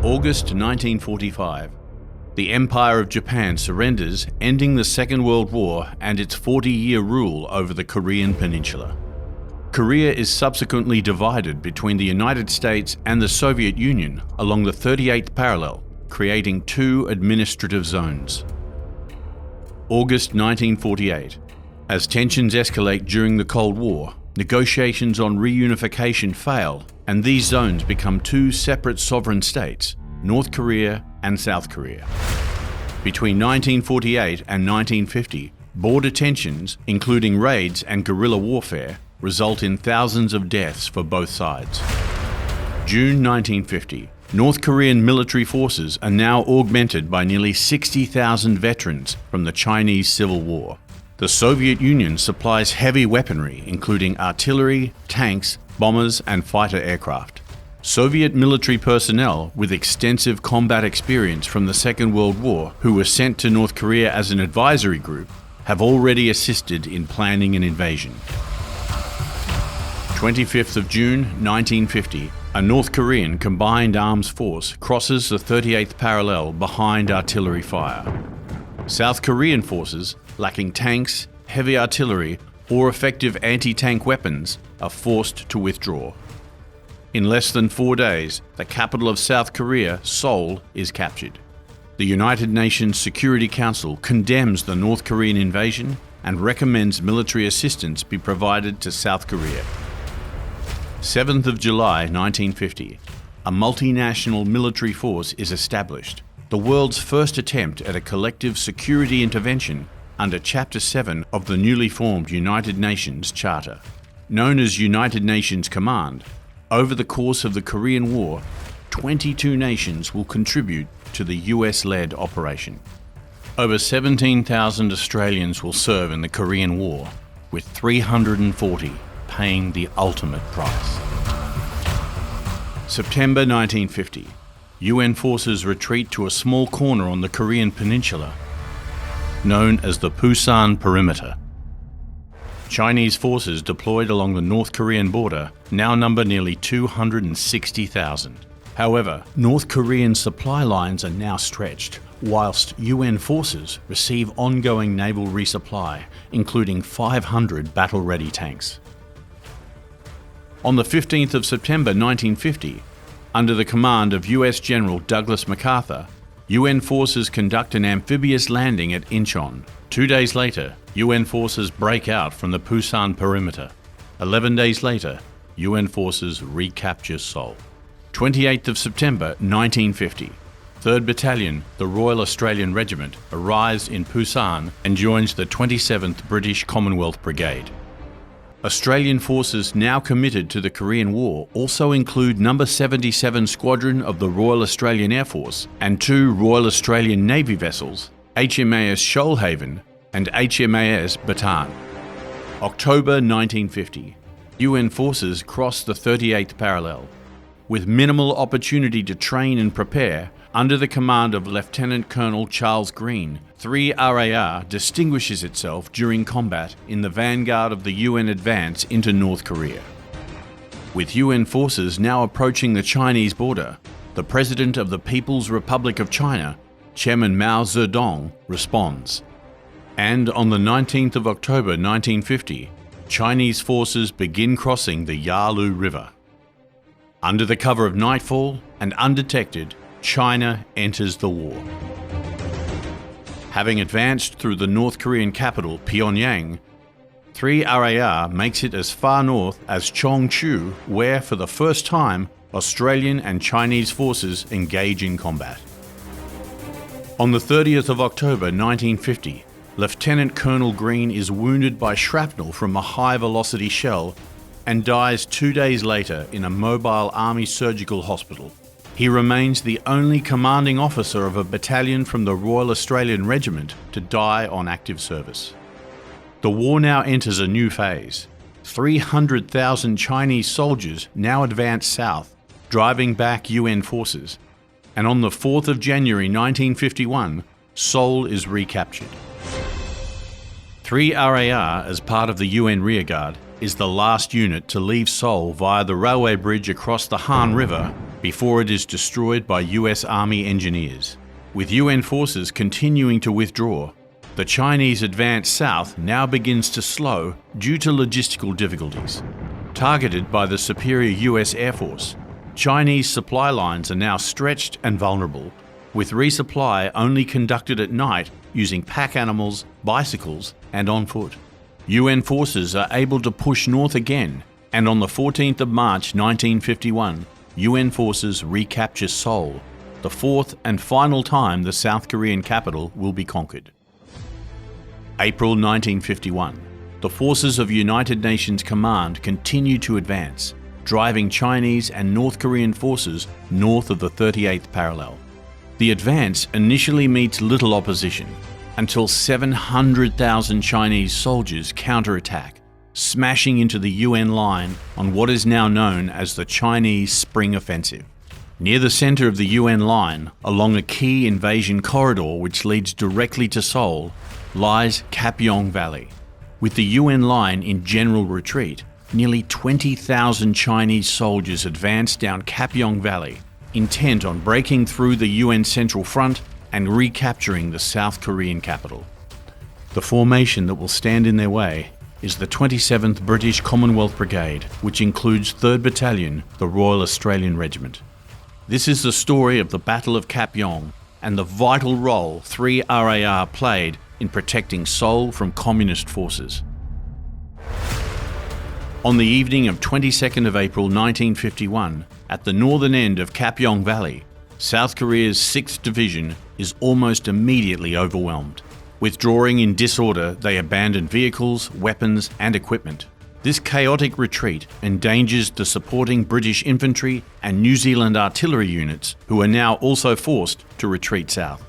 August 1945. The Empire of Japan surrenders, ending the Second World War and its 40-year rule over the Korean Peninsula. Korea is subsequently divided between the United States and the Soviet Union along the 38th parallel, creating two administrative zones. August 1948. As tensions escalate during the Cold War, negotiations on reunification fail, and these zones become two separate sovereign states, North Korea and South Korea. Between 1948 and 1950, border tensions, including raids and guerrilla warfare, result in thousands of deaths for both sides. June 1950. North Korean military forces are now augmented by nearly 60,000 veterans from the Chinese Civil War. The Soviet Union supplies heavy weaponry, including artillery, tanks, bombers, and fighter aircraft. Soviet military personnel with extensive combat experience from the Second World War, who were sent to North Korea as an advisory group, have already assisted in planning an invasion. 25th of June 1950, a North Korean combined arms force crosses the 38th parallel behind artillery fire. South Korean forces, lacking tanks, heavy artillery, or effective anti-tank weapons, are forced to withdraw. In less than 4 days, the capital of South Korea, Seoul, is captured. The United Nations Security Council condemns the North Korean invasion and recommends military assistance be provided to South Korea. 7th of July 1950, a multinational military force is established, the world's first attempt at a collective security intervention under Chapter 7 of the newly formed United Nations Charter. Known as United Nations Command, over the course of the Korean War, 22 nations will contribute to the US-led operation. Over 17,000 Australians will serve in the Korean War, with 340 paying the ultimate price. September 1950. UN forces retreat to a small corner on the Korean Peninsula, known as the Pusan Perimeter. Chinese forces deployed along the North Korean border now number nearly 260,000. However, North Korean supply lines are now stretched, whilst UN forces receive ongoing naval resupply, including 500 battle-ready tanks. On the 15th of September 1950, under the command of US General Douglas MacArthur, UN forces conduct an amphibious landing at Incheon. 2 days later, UN forces break out from the Pusan perimeter. 11 days later, UN forces recapture Seoul. 28th of September 1950, 3rd Battalion, the Royal Australian Regiment, arrives in Pusan and joins the 27th British Commonwealth Brigade. Australian forces now committed to the Korean War also include No. 77 Squadron of the Royal Australian Air Force and 2 Royal Australian Navy vessels, HMAS Shoalhaven and HMAS Bataan. October 1950. UN forces cross the 38th parallel. With minimal opportunity to train and prepare, under the command of Lieutenant Colonel Charles Green, 3 RAR distinguishes itself during combat in the vanguard of the UN advance into North Korea. With UN forces now approaching the Chinese border, the President of the People's Republic of China, Chairman Mao Zedong, responds. And on the 19th of October 1950, Chinese forces begin crossing the Yalu River. Under the cover of nightfall and undetected, China enters the war. Having advanced through the North Korean capital, Pyongyang, 3 RAR makes it as far north as Chongchu, where for the first time, Australian and Chinese forces engage in combat. On the 30th of October 1950, Lieutenant Colonel Green is wounded by shrapnel from a high-velocity shell and dies 2 days later in a mobile Army surgical hospital. He remains the only commanding officer of a battalion from the Royal Australian Regiment to die on active service. The war now enters a new phase. 300,000 Chinese soldiers now advance south, driving back UN forces, and on the 4th of January 1951, Seoul is recaptured. 3 RAR, as part of the UN rearguard, is the last unit to leave Seoul via the railway bridge across the Han River before it is destroyed by US Army engineers. With UN forces continuing to withdraw, the Chinese advance south now begins to slow due to logistical difficulties. Targeted by the superior US Air Force, Chinese supply lines are now stretched and vulnerable, with resupply only conducted at night using pack animals, bicycles, and on foot. UN forces are able to push north again, and on the 14th of March 1951, UN forces recapture Seoul, the fourth and final time the South Korean capital will be conquered. April 1951. The forces of United Nations Command continue to advance, driving Chinese and North Korean forces north of the 38th parallel. The advance initially meets little opposition until 700,000 Chinese soldiers counterattack, smashing into the UN line on what is now known as the Chinese Spring Offensive. Near the center of the UN line, along a key invasion corridor which leads directly to Seoul, lies Kapyong Valley. With the UN line in general retreat, nearly 20,000 Chinese soldiers advanced down Kapyong Valley, intent on breaking through the UN Central Front and recapturing the South Korean capital. The formation that will stand in their way is the 27th British Commonwealth Brigade, which includes 3rd Battalion, the Royal Australian Regiment. This is the story of the Battle of Kapyong and the vital role 3 RAR played in protecting Seoul from communist forces. On the evening of 22nd of April 1951, at the northern end of Kapyong Valley, South Korea's 6th Division is almost immediately overwhelmed. Withdrawing in disorder, they abandon vehicles, weapons, and equipment. This chaotic retreat endangers the supporting British infantry and New Zealand artillery units, who are now also forced to retreat south.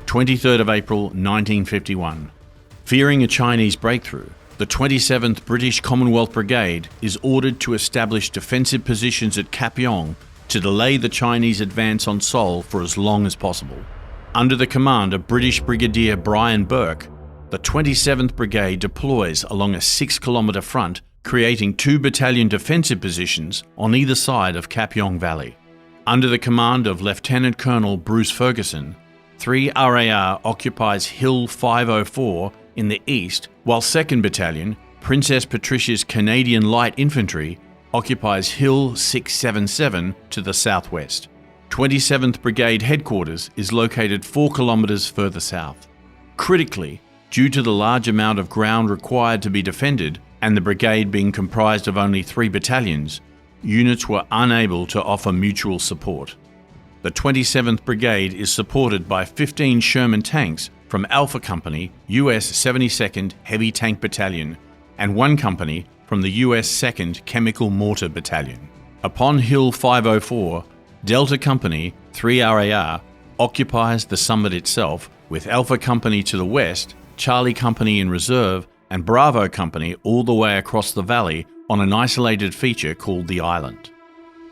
23rd of April 1951. Fearing a Chinese breakthrough, the 27th British Commonwealth Brigade is ordered to establish defensive positions at Kapyong to delay the Chinese advance on Seoul for as long as possible. Under the command of British Brigadier Brian Burke, the 27th Brigade deploys along a 6-kilometre front, creating 2 battalion defensive positions on either side of Kapyong Valley. Under the command of Lieutenant Colonel Bruce Ferguson, 3 RAR occupies Hill 504 in the east, while 2nd Battalion, Princess Patricia's Canadian Light Infantry, occupies Hill 677 to the southwest. 27th Brigade headquarters is located 4 kilometres further south. Critically, due to the large amount of ground required to be defended and the brigade being comprised of only 3 battalions, units were unable to offer mutual support. The 27th Brigade is supported by 15 Sherman tanks from Alpha Company, US 72nd Heavy Tank Battalion, and 1 company from the US 2nd Chemical Mortar Battalion. Upon Hill 504, Delta Company, 3 RAR, occupies the summit itself, with Alpha Company to the west, Charlie Company in reserve, and Bravo Company all the way across the valley on an isolated feature called the Island.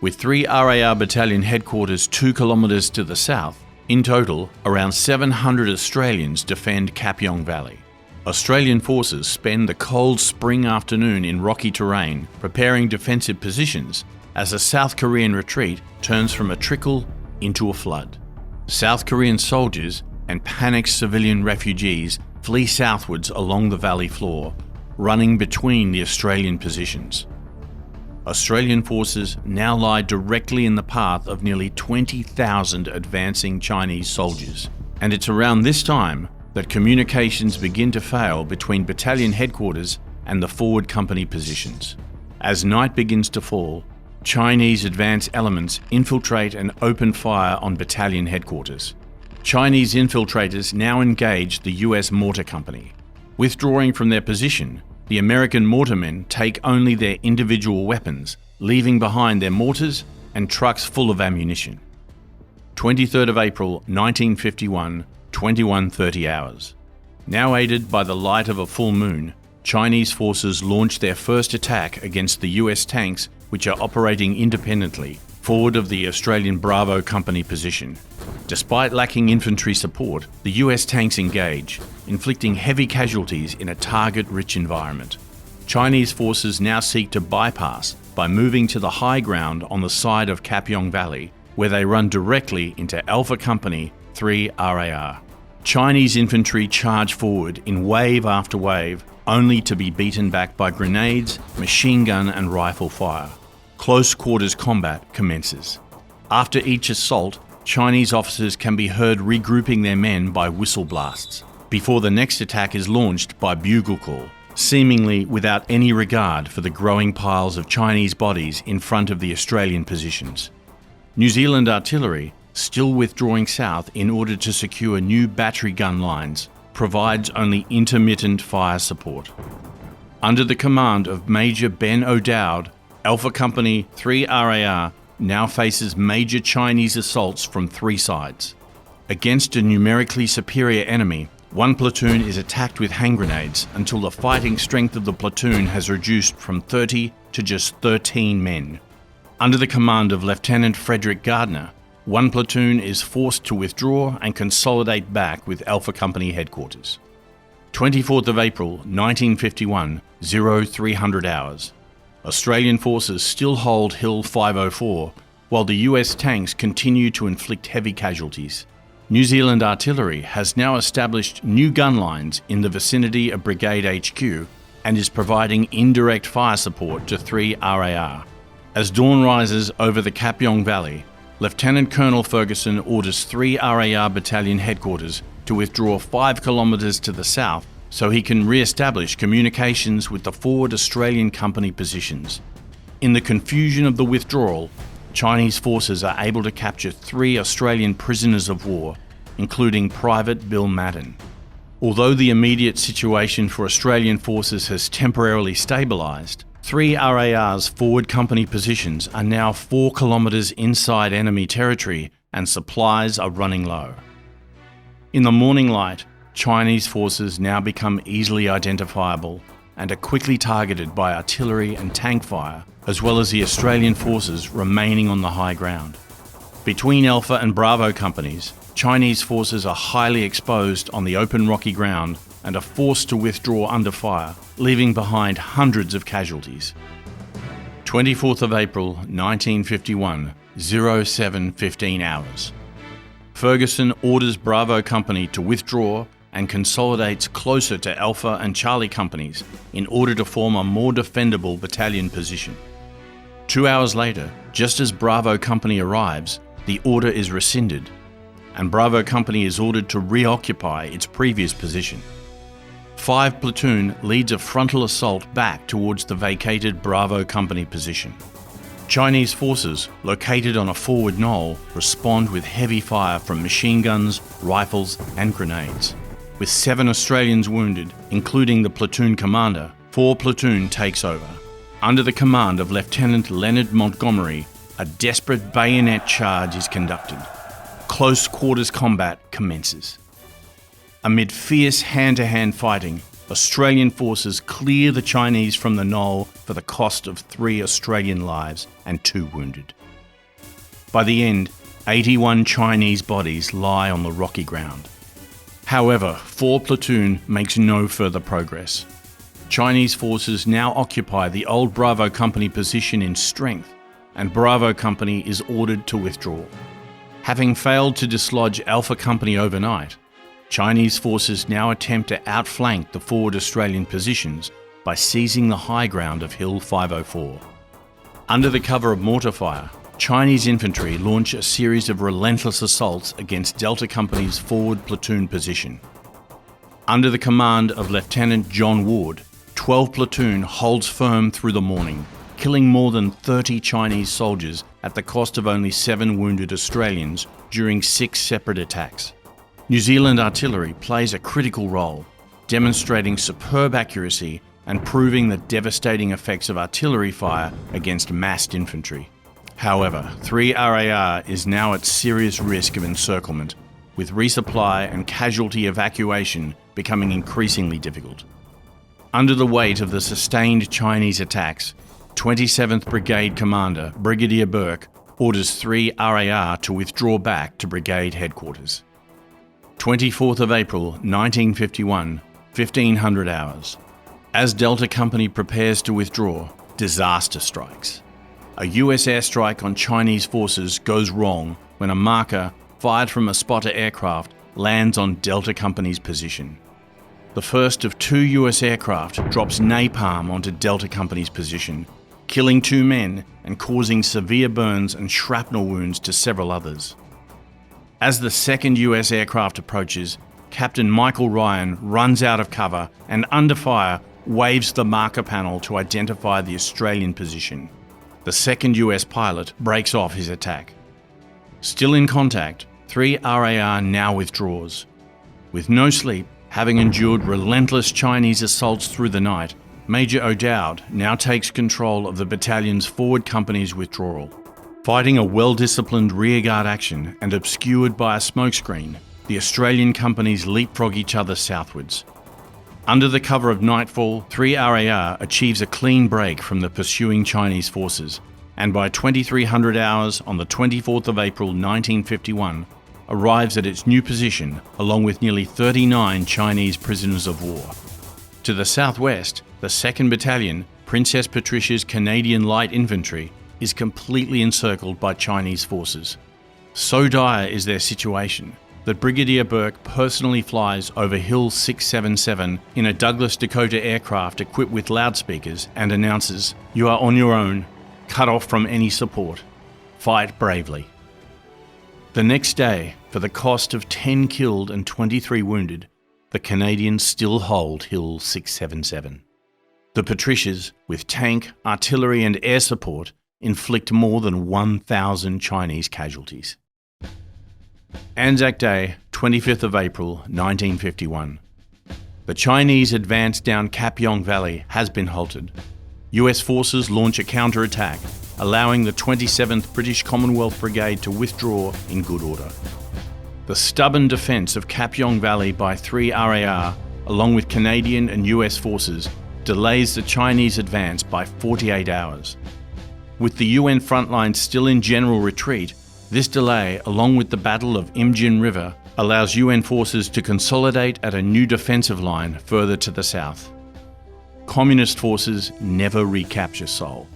With 3 RAR Battalion headquarters 2 kilometres to the south, in total, around 700 Australians defend Kapyong Valley. Australian forces spend the cold spring afternoon in rocky terrain, preparing defensive positions as the South Korean retreat turns from a trickle into a flood. South Korean soldiers and panicked civilian refugees flee southwards along the valley floor, running between the Australian positions. Australian forces now lie directly in the path of nearly 20,000 advancing Chinese soldiers, and it's around this time that communications begin to fail between battalion headquarters and the forward company positions. As night begins to fall, Chinese advance elements infiltrate and open fire on battalion headquarters. Chinese infiltrators now engage the US Mortar Company. Withdrawing from their position, the American mortarmen take only their individual weapons, leaving behind their mortars and trucks full of ammunition. 23rd of April 1951, 21:30 hours. Now aided by the light of a full moon, Chinese forces launch their first attack against the US tanks which are operating independently, forward of the Australian Bravo Company position. Despite lacking infantry support, the US tanks engage, inflicting heavy casualties in a target-rich environment. Chinese forces now seek to bypass by moving to the high ground on the side of Kapyong Valley, where they run directly into Alpha Company 3 RAR. Chinese infantry charge forward in wave after wave, only to be beaten back by grenades, machine gun and rifle fire. Close quarters combat commences. After each assault, Chinese officers can be heard regrouping their men by whistle blasts, before the next attack is launched by bugle call, seemingly without any regard for the growing piles of Chinese bodies in front of the Australian positions. New Zealand artillery, still withdrawing south in order to secure new battery gun lines, provides only intermittent fire support. Under the command of Major Ben O'Dowd, Alpha Company 3 RAR now faces major Chinese assaults from three sides. Against a numerically superior enemy, one platoon is attacked with hand grenades until the fighting strength of the platoon has reduced from 30 to just 13 men. Under the command of Lieutenant Frederick Gardner, one platoon is forced to withdraw and consolidate back with Alpha Company headquarters. 24th of April 1951, 0300 hours. Australian forces still hold Hill 504, while the US tanks continue to inflict heavy casualties. New Zealand artillery has now established new gun lines in the vicinity of Brigade HQ and is providing indirect fire support to 3 RAR. As dawn rises over the Kapyong Valley, Lieutenant Colonel Ferguson orders 3 RAR Battalion headquarters to withdraw 5 kilometres to the south so he can re-establish communications with the forward Australian company positions. In the confusion of the withdrawal, Chinese forces are able to capture 3 Australian prisoners of war, including Private Bill Madden. Although the immediate situation for Australian forces has temporarily stabilised, 3 RAR's forward company positions are now 4 kilometres inside enemy territory and supplies are running low. In the morning light, Chinese forces now become easily identifiable and are quickly targeted by artillery and tank fire, as well as the Australian forces remaining on the high ground. Between Alpha and Bravo companies, Chinese forces are highly exposed on the open rocky ground and are forced to withdraw under fire, leaving behind hundreds of casualties. 24th of April 1951, 07:15 hours. Ferguson orders Bravo Company to withdraw and consolidates closer to Alpha and Charlie companies in order to form a more defendable battalion position. 2 hours later, just as Bravo Company arrives, the order is rescinded, and Bravo Company is ordered to reoccupy its previous position. 5 Platoon leads a frontal assault back towards the vacated Bravo Company position. Chinese forces, located on a forward knoll, respond with heavy fire from machine guns, rifles and grenades. With 7 Australians wounded, including the platoon commander, 4 Platoon takes over. Under the command of Lieutenant Leonard Montgomery, a desperate bayonet charge is conducted. Close quarters combat commences. Amid fierce hand-to-hand fighting, Australian forces clear the Chinese from the knoll for the cost of 3 Australian lives and 2 wounded. By the end, 81 Chinese bodies lie on the rocky ground. However, 4 Platoon makes no further progress. Chinese forces now occupy the old Bravo Company position in strength, and Bravo Company is ordered to withdraw. Having failed to dislodge Alpha Company overnight, Chinese forces now attempt to outflank the forward Australian positions by seizing the high ground of Hill 504. Under the cover of mortar fire, Chinese infantry launch a series of relentless assaults against Delta Company's forward platoon position. Under the command of Lieutenant John Ward, 12 Platoon holds firm through the morning, killing more than 30 Chinese soldiers at the cost of only 7 wounded Australians during 6 separate attacks. New Zealand artillery plays a critical role, demonstrating superb accuracy and proving the devastating effects of artillery fire against massed infantry. However, 3 RAR is now at serious risk of encirclement, with resupply and casualty evacuation becoming increasingly difficult. Under the weight of the sustained Chinese attacks, 27th Brigade Commander Brigadier Burke orders 3 RAR to withdraw back to brigade headquarters. 24th of April 1951, 1500 hours. As Delta Company prepares to withdraw, disaster strikes. A US airstrike on Chinese forces goes wrong when a marker, fired from a spotter aircraft, lands on Delta Company's position. The first of 2 US aircraft drops napalm onto Delta Company's position, killing 2 men and causing severe burns and shrapnel wounds to several others. As the second US aircraft approaches, Captain Michael Ryan runs out of cover and, under fire, waves the marker panel to identify the Australian position. The second US pilot breaks off his attack. Still in contact, 3 RAR now withdraws. With no sleep, having endured relentless Chinese assaults through the night, Major O'Dowd now takes control of the battalion's forward company's withdrawal. Fighting a well-disciplined rearguard action and obscured by a smokescreen, the Australian companies leapfrog each other southwards. Under the cover of nightfall, 3 RAR achieves a clean break from the pursuing Chinese forces, and by 2300 hours on the 24th of April 1951, arrives at its new position along with nearly 39 Chinese prisoners of war. To the southwest, the 2nd Battalion, Princess Patricia's Canadian Light Infantry, is completely encircled by Chinese forces. So dire is their situation that Brigadier Burke personally flies over Hill 677 in a Douglas Dakota aircraft equipped with loudspeakers and announces, "You are on your own, cut off from any support. Fight bravely." The next day, for the cost of 10 killed and 23 wounded, the Canadians still hold Hill 677. The Patricias, with tank, artillery and air support, inflict more than 1,000 Chinese casualties. Anzac Day, 25th of April 1951. The Chinese advance down Kapyong Valley has been halted. US forces launch a counterattack, allowing the 27th British Commonwealth Brigade to withdraw in good order. The stubborn defence of Kapyong Valley by 3 RAR, along with Canadian and US forces, delays the Chinese advance by 48 hours. With the UN frontline still in general retreat, this delay, along with the Battle of Imjin River, allows UN forces to consolidate at a new defensive line further to the south. Communist forces never recapture Seoul.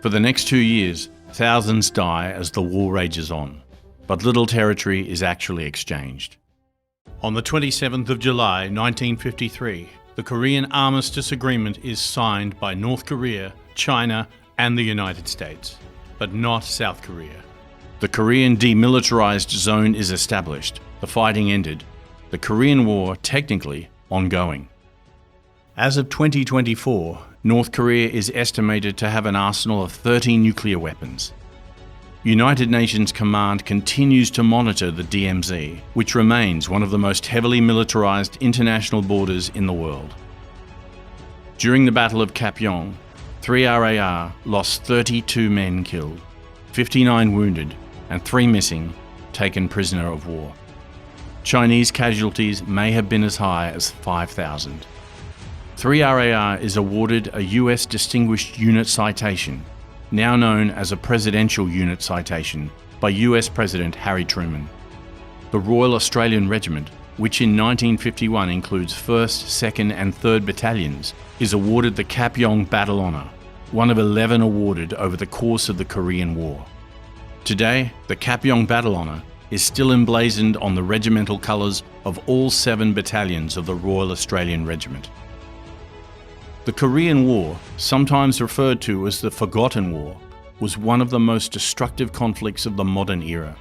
For the next 2 years, thousands die as the war rages on, but little territory is actually exchanged. On the 27th of July 1953, the Korean Armistice Agreement is signed by North Korea, China, and the United States, but not South Korea. The Korean demilitarized zone is established, the fighting ended, the Korean War technically ongoing. As of 2024, North Korea is estimated to have an arsenal of 30 nuclear weapons. United Nations Command continues to monitor the DMZ, which remains one of the most heavily militarized international borders in the world. During the Battle of Kapyong, 3 RAR lost 32 men killed, 59 wounded, and 3 missing, taken prisoner of war. Chinese casualties may have been as high as 5,000. 3 RAR is awarded a US Distinguished Unit Citation, now known as a Presidential Unit Citation, by US President Harry Truman. The Royal Australian Regiment, which in 1951 includes 1st, 2nd and 3rd Battalions, is awarded the Kapyong Battle Honour, one of 11 awarded over the course of the Korean War. Today, the Kapyong Battle Honour is still emblazoned on the regimental colours of all 7 battalions of the Royal Australian Regiment. The Korean War, sometimes referred to as the Forgotten War, was one of the most destructive conflicts of the modern era.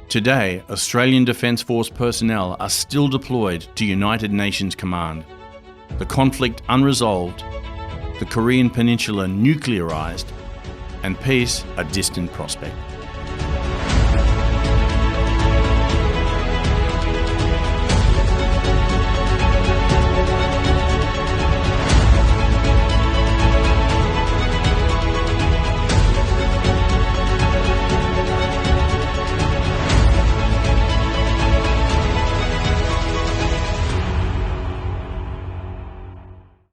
Today, Australian Defence Force personnel are still deployed to United Nations Command. The conflict unresolved, the Korean Peninsula nuclearised, and peace a distant prospect.